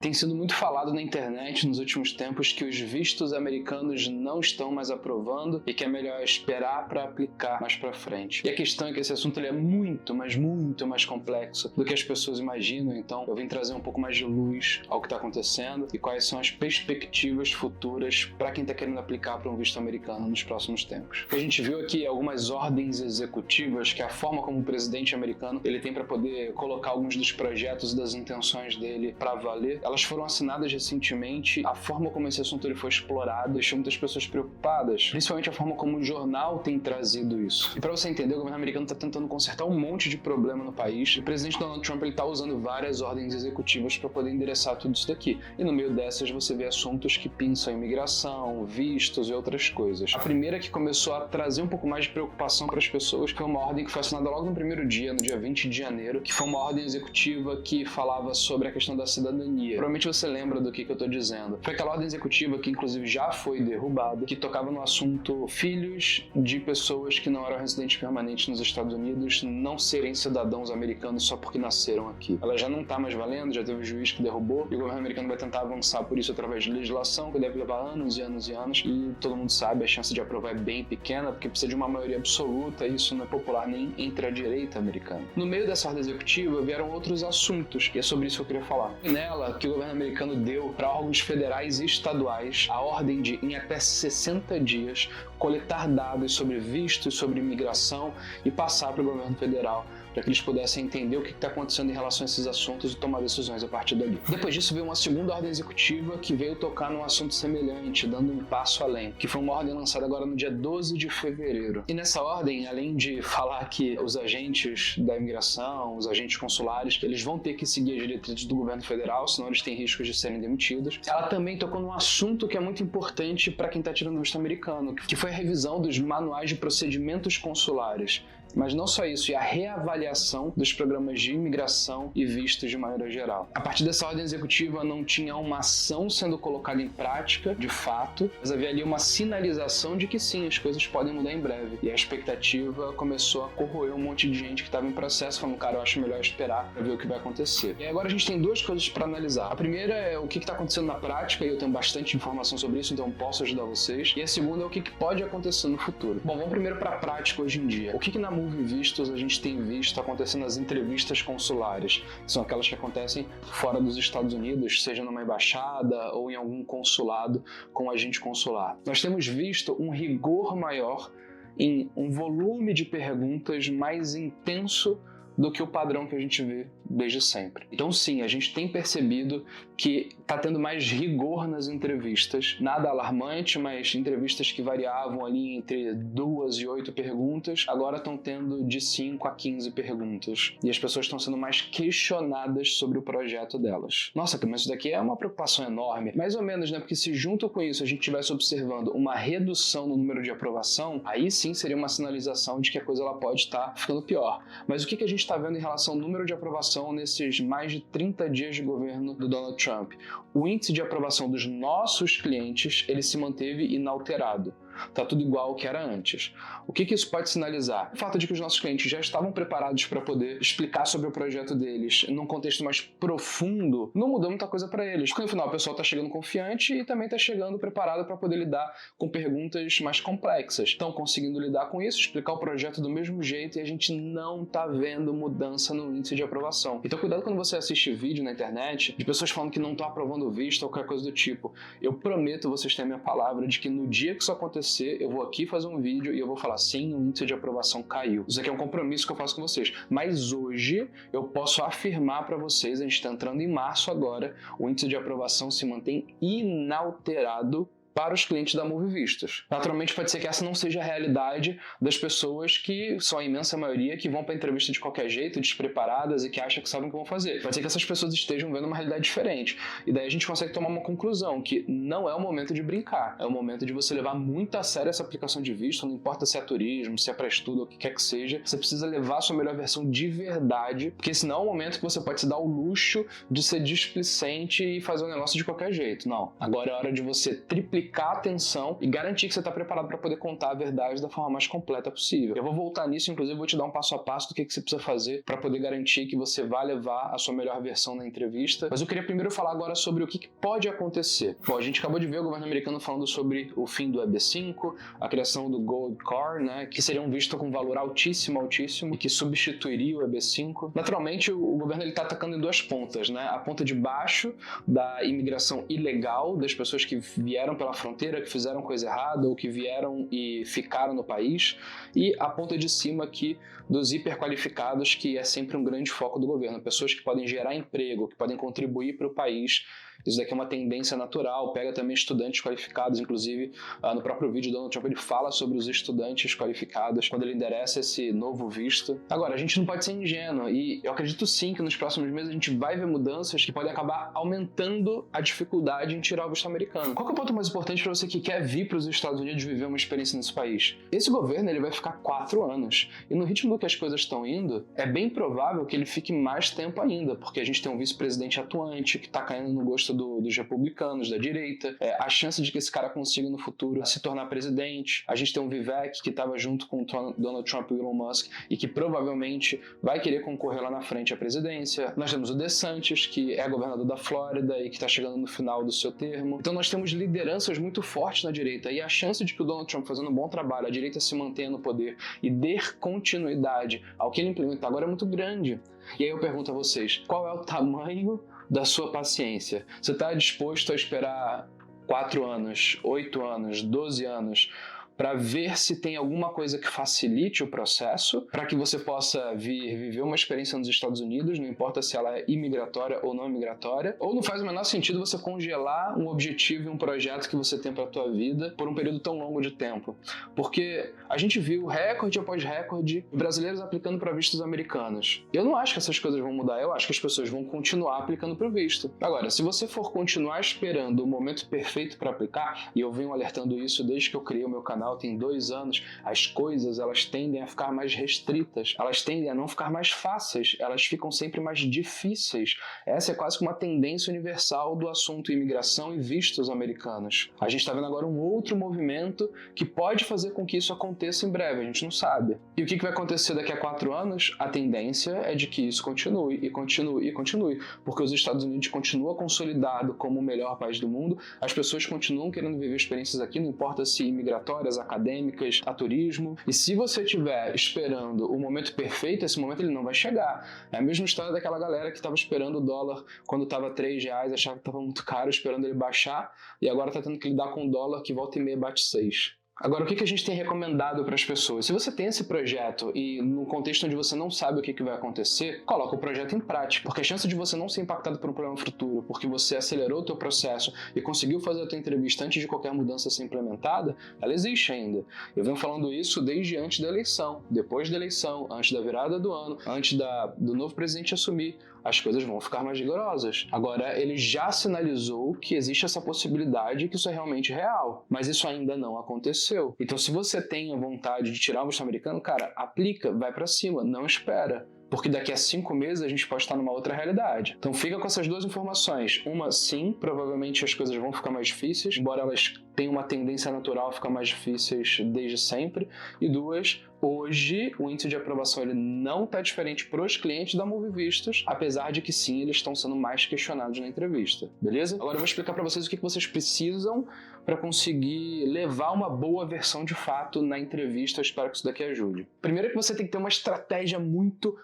Tem sido muito falado na internet nos últimos tempos que os vistos americanos não estão mais aprovando e que é melhor esperar para aplicar mais para frente. E a questão é que esse assunto ele é muito mais complexo do que as pessoas imaginam, então eu vim trazer um pouco mais de luz ao que está acontecendo e quais são as perspectivas futuras para quem está querendo aplicar para um visto americano nos próximos tempos. O que a gente viu aqui é algumas ordens executivas, que é a forma como o presidente americano ele tem para poder colocar alguns dos projetos e das intenções dele para valer. Elas foram assinadas recentemente. A forma como esse assunto ele foi explorado deixou muitas pessoas preocupadas, principalmente a forma como o jornal tem trazido isso. E para você entender, o governo americano está tentando consertar um monte de problema no país. O presidente Donald Trump está usando várias ordens executivas para poder endereçar tudo isso daqui. E no meio dessas você vê assuntos que pinçam imigração, vistos e outras coisas. A primeira que começou a trazer um pouco mais de preocupação para as pessoas foi uma ordem que foi assinada logo no primeiro dia, no dia 20 de janeiro, que foi uma ordem executiva que falava sobre a questão da cidadania. Provavelmente você lembra do que eu estou dizendo. Foi aquela ordem executiva que inclusive já foi derrubada, que tocava no assunto filhos de pessoas que não eram residentes permanentes nos Estados Unidos não serem cidadãos americanos só porque nasceram aqui. Ela já não está mais valendo, já teve um juiz que derrubou e o governo americano vai tentar avançar por isso através de legislação que deve levar anos e anos e anos, e todo mundo sabe, a chance de aprovar é bem pequena porque precisa de uma maioria absoluta e isso não é popular nem entre a direita americana. No meio dessa ordem executiva vieram outros assuntos, que é sobre isso que eu queria falar. E nela, que o governo americano deu para órgãos federais e estaduais a ordem de, em até 60 dias, coletar dados sobre vistos, sobre imigração e passar para o governo federal, para que eles pudessem entender o que está acontecendo em relação a esses assuntos e tomar decisões a partir dali. Depois disso veio uma segunda ordem executiva que veio tocar num assunto semelhante, dando um passo além, que foi uma ordem lançada agora no dia 12 de fevereiro. E nessa ordem, além de falar que os agentes da imigração, os agentes consulares, eles vão ter que seguir as diretrizes do governo federal, senão eles têm riscos de serem demitidos, ela também tocou num assunto que é muito importante para quem está tirando visto americano, que foi a revisão dos manuais de procedimentos consulares. Mas não só isso, e a reavaliação dos programas de imigração e vistos de maneira geral. A partir dessa ordem executiva não tinha uma ação sendo colocada em prática, de fato, mas havia ali uma sinalização de que sim, as coisas podem mudar em breve. E a expectativa começou a corroer um monte de gente que estava em processo, falando, cara, eu acho melhor esperar para ver o que vai acontecer. E agora a gente tem duas coisas para analisar. A primeira é o que está acontecendo na prática, e eu tenho bastante informação sobre isso, então posso ajudar vocês. E a segunda é o que pode acontecer no futuro. Bom, vamos primeiro para a prática hoje em dia. O que na Move Vistos a gente tem visto acontecendo nas entrevistas consulares? São aquelas que acontecem fora dos Estados Unidos, seja numa embaixada ou em algum consulado com um agente consular. Nós temos visto um rigor maior em um volume de perguntas mais intenso do que o padrão que a gente vê desde sempre. Então sim, a gente tem percebido que está tendo mais rigor nas entrevistas, nada alarmante, mas entrevistas que variavam ali entre 2 e 8 perguntas, agora estão tendo de 5 a 15 perguntas. E as pessoas estão sendo mais questionadas sobre o projeto delas. Nossa, mas isso daqui é uma preocupação enorme. Mais ou menos, né? Porque se junto com isso a gente estivesse observando uma redução no número de aprovação, aí sim seria uma sinalização de que a coisa ela pode estar ficando pior. Mas o que a gente está vendo em relação ao número de aprovação nesses mais de 30 dias de governo do Donald Trump? O índice de aprovação dos nossos clientes, ele se manteve inalterado. Tá tudo igual ao que era antes. O que isso pode sinalizar? O fato de que os nossos clientes já estavam preparados para poder explicar sobre o projeto deles num contexto mais profundo, não mudou muita coisa para eles. Porque no final o pessoal está chegando confiante e também está chegando preparado para poder lidar com perguntas mais complexas. Estão conseguindo lidar com isso, explicar o projeto do mesmo jeito, e a gente não está vendo mudança no índice de aprovação. Então cuidado quando você assiste vídeo na internet de pessoas falando que não estão aprovando o visto ou qualquer coisa do tipo. Eu prometo, vocês têm a minha palavra, de que no dia que isso acontecer, eu vou aqui fazer um vídeo e eu vou falar, sim, o índice de aprovação caiu. Isso aqui é um compromisso que eu faço com vocês. Mas hoje eu posso afirmar para vocês, a gente está entrando em março agora, o índice de aprovação se mantém inalterado para os clientes da Move Vistos. Naturalmente pode ser que essa não seja a realidade das pessoas que são a imensa maioria que vão para a entrevista de qualquer jeito, despreparadas e que acham que sabem o que vão fazer. Pode ser que essas pessoas estejam vendo uma realidade diferente. E daí a gente consegue tomar uma conclusão, que não é o momento de brincar, é o momento de você levar muito a sério essa aplicação de visto, não importa se é turismo, se é para estudo, ou o que quer que seja, você precisa levar a sua melhor versão de verdade, porque senão é o momento que você pode se dar o luxo de ser displicente e fazer um negócio de qualquer jeito. Não. Agora é hora de você triplicar aplicar atenção e garantir que você está preparado para poder contar a verdade da forma mais completa possível. Eu vou voltar nisso, inclusive vou te dar um passo a passo do que você precisa fazer para poder garantir que você vai levar a sua melhor versão na entrevista. Mas eu queria primeiro falar agora sobre o que pode acontecer. Bom, a gente acabou de ver o governo americano falando sobre o fim do EB5, a criação do Gold Card, né, que seria um visto com valor altíssimo, e que substituiria o EB5. Naturalmente, o governo está atacando em duas pontas, né? A ponta de baixo da imigração ilegal, das pessoas que vieram pela fronteira, que fizeram coisa errada ou que vieram e ficaram no país, e a ponta de cima aqui dos hiperqualificados, que é sempre um grande foco do governo, pessoas que podem gerar emprego, que podem contribuir para o país. Isso daqui é uma tendência natural, pega também estudantes qualificados, inclusive no próprio vídeo Donald Trump ele fala sobre os estudantes qualificados quando ele endereça esse novo visto. Agora, a gente não pode ser ingênuo e eu acredito sim que nos próximos meses a gente vai ver mudanças que podem acabar aumentando a dificuldade em tirar o visto americano. Qual que é o ponto mais importante para você que quer vir para os Estados Unidos viver uma experiência nesse país? Esse governo ele vai ficar 4 anos e no ritmo que as coisas estão indo, é bem provável que ele fique mais tempo ainda, porque a gente tem um vice-presidente atuante que está caindo no gosto dos republicanos, da direita, a chance de que esse cara consiga no futuro se tornar presidente. A gente tem um Vivek que estava junto com o Donald Trump e o Elon Musk e que provavelmente vai querer concorrer lá na frente à presidência. Nós temos o DeSantis, que é governador da Flórida e que está chegando no final do seu termo. Então nós temos lideranças muito fortes na direita e a chance de que o Donald Trump, fazendo um bom trabalho, a direita se mantenha no poder e dê continuidade ao que ele implementa agora é muito grande. E aí eu pergunto a vocês, qual é o tamanho da sua paciência? Você está disposto a esperar 4 anos, 8 anos, 12 anos para ver se tem alguma coisa que facilite o processo, para que você possa vir viver uma experiência nos Estados Unidos, não importa se ela é imigratória ou não imigratória, ou não faz o menor sentido você congelar um objetivo e um projeto que você tem para a tua vida por um período tão longo de tempo? Porque a gente viu recorde após recorde de brasileiros aplicando para vistos americanos. Eu não acho que essas coisas vão mudar, eu acho que as pessoas vão continuar aplicando para o visto. Agora, se você for continuar esperando o momento perfeito para aplicar, e eu venho alertando isso desde que eu criei o meu canal, tem 2 anos, as coisas elas tendem a ficar mais restritas, elas tendem a não ficar mais fáceis, elas ficam sempre mais difíceis. Essa é quase que uma tendência universal do assunto imigração e vistos americanos. A gente está vendo agora um outro movimento que pode fazer com que isso aconteça em breve, a gente não sabe. E o que vai acontecer daqui a 4 anos? A tendência é de que isso continue e continue e continue, porque os Estados Unidos continuam consolidado como o melhor país do mundo, as pessoas continuam querendo viver experiências aqui, não importa se imigratórias, acadêmicas, a turismo. E se você estiver esperando o momento perfeito, esse momento ele não vai chegar. É a mesma história daquela galera que estava esperando o dólar quando estava R$3, achava que estava muito caro, esperando ele baixar, e agora está tendo que lidar com o dólar que volta e meia bate 6. Agora, o que a gente tem recomendado para as pessoas? Se você tem esse projeto e num contexto onde você não sabe o que vai acontecer, coloca o projeto em prática, porque a chance de você não ser impactado por um problema futuro, porque você acelerou o teu processo e conseguiu fazer a tua entrevista antes de qualquer mudança ser implementada, ela existe ainda. Eu venho falando isso desde antes da eleição, depois da eleição, antes da virada do ano, antes do novo presidente assumir. As coisas vão ficar mais rigorosas. Agora, ele já sinalizou que existe essa possibilidade, que isso é realmente real, mas isso ainda não aconteceu. Então, se você tem a vontade de tirar o visto americano, cara, aplica, vai pra cima, não espera. Porque daqui a 5 meses a gente pode estar numa outra realidade. Então fica com essas 2 informações. Uma, sim, provavelmente as coisas vão ficar mais difíceis, embora elas tenham uma tendência natural a ficar mais difíceis desde sempre. E 2, hoje o índice de aprovação ele não está diferente para os clientes da Move Vistos, apesar de que sim, eles estão sendo mais questionados na entrevista. Beleza? Agora eu vou explicar para vocês o que vocês precisam para conseguir levar uma boa versão de fato na entrevista. Eu espero que isso daqui ajude. Primeiro é que você tem que ter uma estratégia muito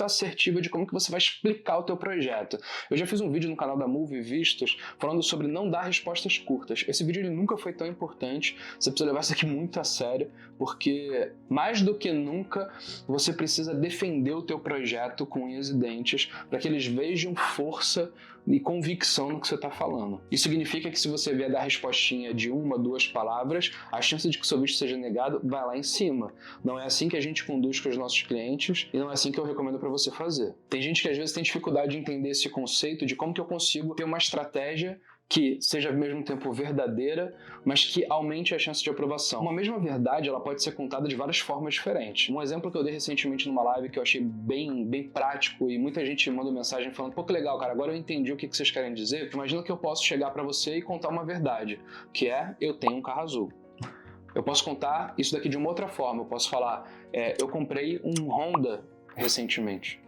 assertiva de como que você vai explicar o teu projeto. Eu já fiz um vídeo no canal da Move Vistos falando sobre não dar respostas curtas. Esse vídeo ele nunca foi tão importante, você precisa levar isso aqui muito a sério, porque mais do que nunca você precisa defender o teu projeto com unhas e dentes para que eles vejam força e convicção no que você está falando. Isso significa que se você vier dar respostinha de 1, 2 palavras, a chance de que o seu visto seja negado vai lá em cima. Não é assim que a gente conduz com os nossos clientes e não é assim que eu recomendo para você fazer. Tem gente que às vezes tem dificuldade de entender esse conceito de como que eu consigo ter uma estratégia que seja ao mesmo tempo verdadeira, mas que aumente a chance de aprovação. Uma mesma verdade, ela pode ser contada de várias formas diferentes. Um exemplo que eu dei recentemente numa live que eu achei bem prático e muita gente mandou mensagem falando: pô, que legal, cara, agora eu entendi o que vocês querem dizer. Imagina que eu posso chegar pra você e contar uma verdade, que é: eu tenho um carro azul. Eu posso contar isso daqui de uma outra forma. Eu posso falar: eu comprei um Honda recentemente.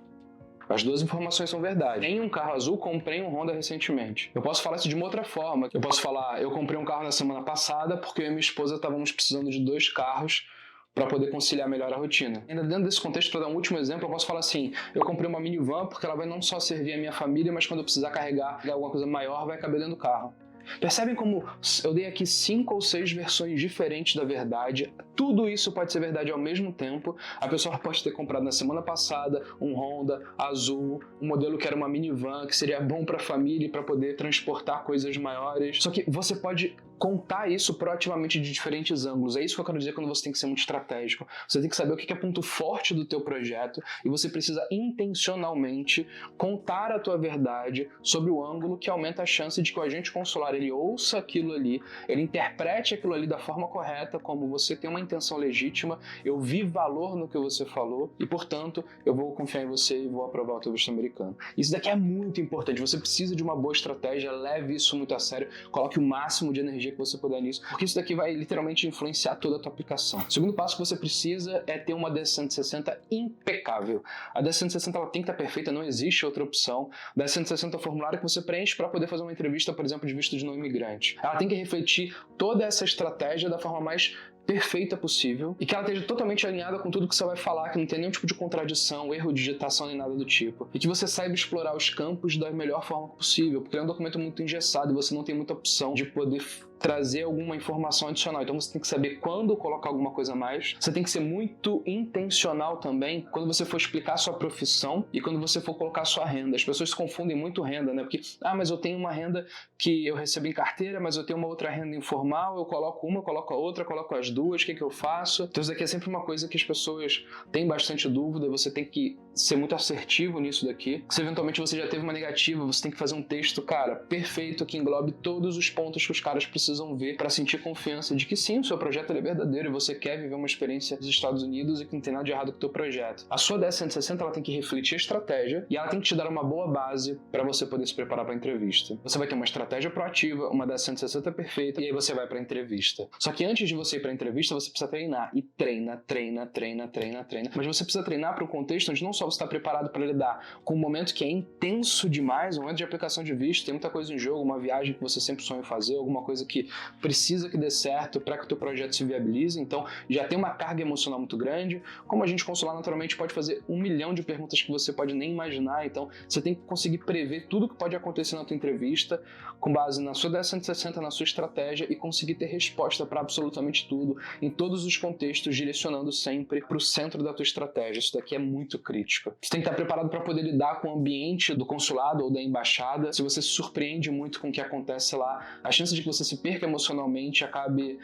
As duas informações são verdade. Tenho um carro azul, comprei um Honda recentemente. Eu posso falar isso de uma outra forma. Eu posso falar: eu comprei um carro na semana passada porque eu e minha esposa estávamos precisando de 2 carros para poder conciliar melhor a rotina. Ainda dentro desse contexto, para dar um último exemplo, eu posso falar assim: eu comprei uma minivan porque ela vai não só servir a minha família, mas quando eu precisar carregar alguma coisa maior, vai caber dentro do carro. Percebem como eu dei aqui 5 ou 6 versões diferentes da verdade? Tudo isso pode ser verdade ao mesmo tempo. A pessoa pode ter comprado na semana passada um Honda azul, um modelo que era uma minivan, que seria bom para a família e para poder transportar coisas maiores. Só que você pode contar isso proativamente de diferentes ângulos. É isso que eu quero dizer quando você tem que ser muito estratégico. Você tem que saber o que é ponto forte do teu projeto e você precisa intencionalmente contar a tua verdade sobre o ângulo que aumenta a chance de que o agente consular ele ouça aquilo ali, ele interprete aquilo ali da forma correta, como você tem uma intenção legítima, eu vi valor no que você falou e, portanto, eu vou confiar em você e vou aprovar o teu visto americano. Isso daqui é muito importante. Você precisa de uma boa estratégia, leve isso muito a sério, coloque o máximo de energia que você puder nisso, porque isso daqui vai literalmente influenciar toda a tua aplicação. O segundo passo que você precisa é ter uma D160 impecável. A D160 ela tem que estar perfeita, não existe outra opção. A D160 é o formulário que você preenche para poder fazer uma entrevista, por exemplo, de visto de não imigrante. Ela tem que refletir toda essa estratégia da forma mais perfeita possível e que ela esteja totalmente alinhada com tudo que você vai falar, que não tem nenhum tipo de contradição, erro de digitação nem nada do tipo. E que você saiba explorar os campos da melhor forma possível, porque é um documento muito engessado e você não tem muita opção de poder trazer alguma informação adicional. Então você tem que saber quando colocar alguma coisa a mais. Você tem que ser muito intencional também quando você for explicar a sua profissão e quando você for colocar a sua renda. As pessoas se confundem muito renda, né? Porque, mas eu tenho uma renda que eu recebo em carteira, mas eu tenho uma outra renda informal, eu coloco uma, coloco a outra, coloco as duas, o que eu faço? Então isso daqui é sempre uma coisa que as pessoas têm bastante dúvida, você tem que ser muito assertivo nisso daqui. Se eventualmente você já teve uma negativa, você tem que fazer um texto, cara, perfeito, que englobe todos os pontos que os caras precisam ver para sentir confiança de que sim, o seu projeto é verdadeiro e você quer viver uma experiência dos Estados Unidos e que não tem nada de errado com o teu projeto. A sua DS-160 ela tem que refletir a estratégia e ela tem que te dar uma boa base para você poder se preparar para a entrevista. Você vai ter uma estratégia proativa, uma DS-160 perfeita e aí você vai para a entrevista. Só que antes de você ir para a entrevista, você precisa treinar. E treina. Mas você precisa treinar para um contexto onde não só você está preparado para lidar com um momento que é intenso demais, um momento de aplicação de visto, tem muita coisa em jogo, uma viagem que você sempre sonha fazer, alguma coisa que precisa que dê certo para que o teu projeto se viabilize. Então já tem uma carga emocional muito grande. Como agente consular, naturalmente pode fazer 1 milhão de perguntas que você pode nem imaginar. Então você tem que conseguir prever tudo que pode acontecer na tua entrevista com base na sua DS-160, na sua estratégia e conseguir ter resposta para absolutamente tudo, em todos os contextos, direcionando sempre para o centro da tua estratégia. Isso daqui é muito crítico. Você tem que estar preparado para poder lidar com o ambiente do consulado ou da embaixada. Se você se surpreende muito com o que acontece lá, a chance de que você se perca emocionalmente, acabe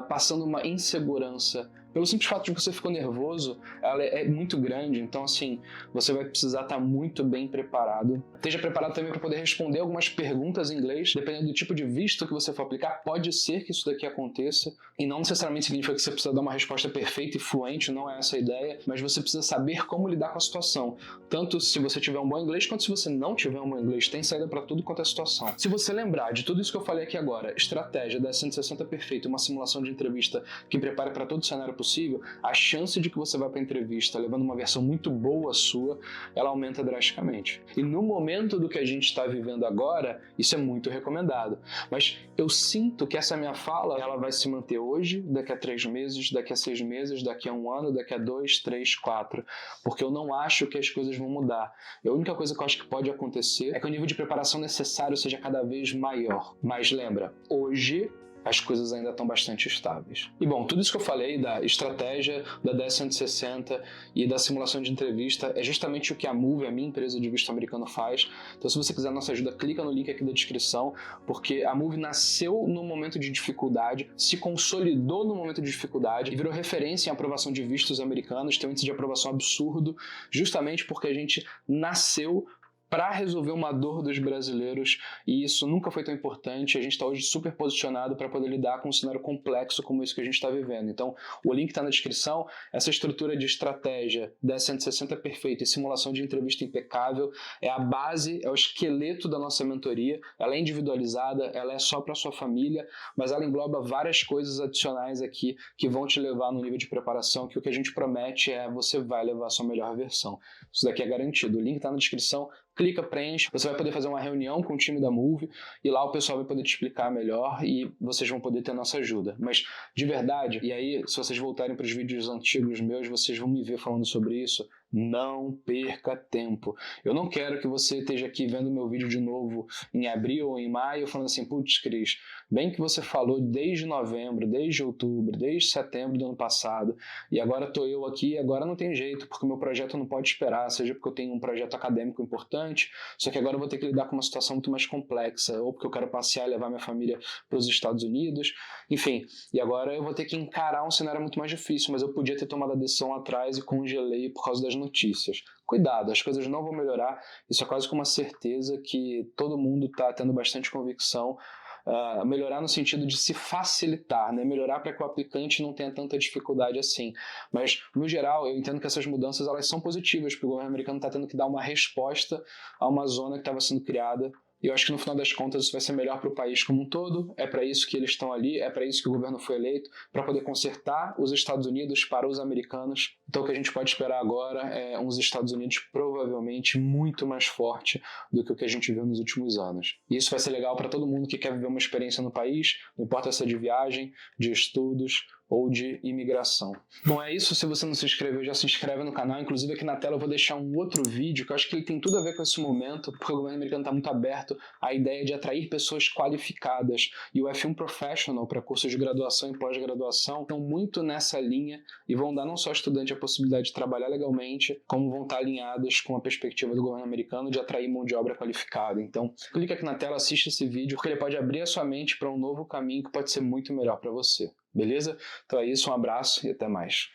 passando uma insegurança pelo simples fato de que você ficou nervoso, ela é muito grande. Então, assim, você vai precisar estar muito bem preparado. Esteja preparado também para poder responder algumas perguntas em inglês. Dependendo do tipo de visto que você for aplicar, pode ser que isso daqui aconteça. E não necessariamente significa que você precisa dar uma resposta perfeita e fluente, não é essa a ideia. Mas você precisa saber como lidar com a situação. Tanto se você tiver um bom inglês, quanto se você não tiver um bom inglês. Tem saída para tudo quanto é situação. Se você lembrar de tudo isso que eu falei aqui agora, estratégia da 160 perfeita, uma simulação de entrevista que prepare para todo o cenário possível, a chance de que você vá para a entrevista levando uma versão muito boa sua, ela aumenta drasticamente. E no momento do que a gente está vivendo agora, isso é muito recomendado. Mas eu sinto que essa minha fala, ela vai se manter hoje, daqui a 3 meses, daqui a 6 meses, daqui a 1 ano, daqui a 2, 3, 4, porque eu não acho que as coisas vão mudar. A única coisa que eu acho que pode acontecer é que o nível de preparação necessário seja cada vez maior. Mas lembra, hoje as coisas ainda estão bastante estáveis. E bom, tudo isso que eu falei da estratégia, da DS-160 e da simulação de entrevista é justamente o que a Move, a minha empresa de visto americano, faz. Então se você quiser nossa ajuda, clica no link aqui da descrição, porque a Move nasceu no momento de dificuldade, se consolidou no momento de dificuldade e virou referência em aprovação de vistos americanos, tem um índice de aprovação absurdo, justamente porque a gente nasceu para resolver uma dor dos brasileiros, e isso nunca foi tão importante. A gente está hoje super posicionado para poder lidar com um cenário complexo como esse que a gente está vivendo. Então, o link está na descrição. Essa estrutura de estratégia 10-160 perfeita e simulação de entrevista impecável é a base, é o esqueleto da nossa mentoria. Ela é individualizada, ela é só para sua família, mas ela engloba várias coisas adicionais aqui que vão te levar no nível de preparação, que o que a gente promete é você vai levar a sua melhor versão. Isso daqui é garantido. O link está na descrição. Clica, preenche, você vai poder fazer uma reunião com o time da Move e lá o pessoal vai poder te explicar melhor e vocês vão poder ter a nossa ajuda. Mas, de verdade, e aí se vocês voltarem para os vídeos antigos meus, vocês vão me ver falando sobre isso, não perca tempo. Eu não quero que você esteja aqui vendo meu vídeo de novo em abril ou em maio falando assim, putz, Cris, bem que você falou desde novembro, desde outubro, desde setembro do ano passado e agora estou eu aqui e agora não tem jeito porque o meu projeto não pode esperar, seja porque eu tenho um projeto acadêmico importante, só que agora eu vou ter que lidar com uma situação muito mais complexa, ou porque eu quero passear e levar minha família para os Estados Unidos, enfim, e agora eu vou ter que encarar um cenário muito mais difícil, mas eu podia ter tomado a decisão lá atrás e congelei por causa das notícias. Cuidado, as coisas não vão melhorar, isso é quase que uma certeza que todo mundo está tendo bastante convicção. Melhorar no sentido de se facilitar, né? Melhorar para que o aplicante não tenha tanta dificuldade assim. Mas, no geral, eu entendo que essas mudanças elas são positivas, porque o governo americano está tendo que dar uma resposta a uma zona que estava sendo criada. E eu acho que no final das contas isso vai ser melhor para o país como um todo, é para isso que eles estão ali, é para isso que o governo foi eleito, para poder consertar os Estados Unidos para os americanos. Então o que a gente pode esperar agora é uns Estados Unidos provavelmente muito mais forte do que o que a gente viu nos últimos anos. E isso vai ser legal para todo mundo que quer viver uma experiência no país, não importa se é de viagem, de estudos ou de imigração. Bom, é isso. Se você não se inscreveu, já se inscreve no canal. Inclusive aqui na tela eu vou deixar um outro vídeo que eu acho que ele tem tudo a ver com esse momento, porque o governo americano está muito aberto à ideia de atrair pessoas qualificadas. E o F1 Professional para cursos de graduação e pós-graduação estão muito nessa linha e vão dar não só ao estudante a possibilidade de trabalhar legalmente, como vão estar alinhados com a perspectiva do governo americano de atrair mão de obra qualificada. Então, clica aqui na tela, assiste esse vídeo, porque ele pode abrir a sua mente para um novo caminho que pode ser muito melhor para você. Beleza? Então é isso, um abraço e até mais.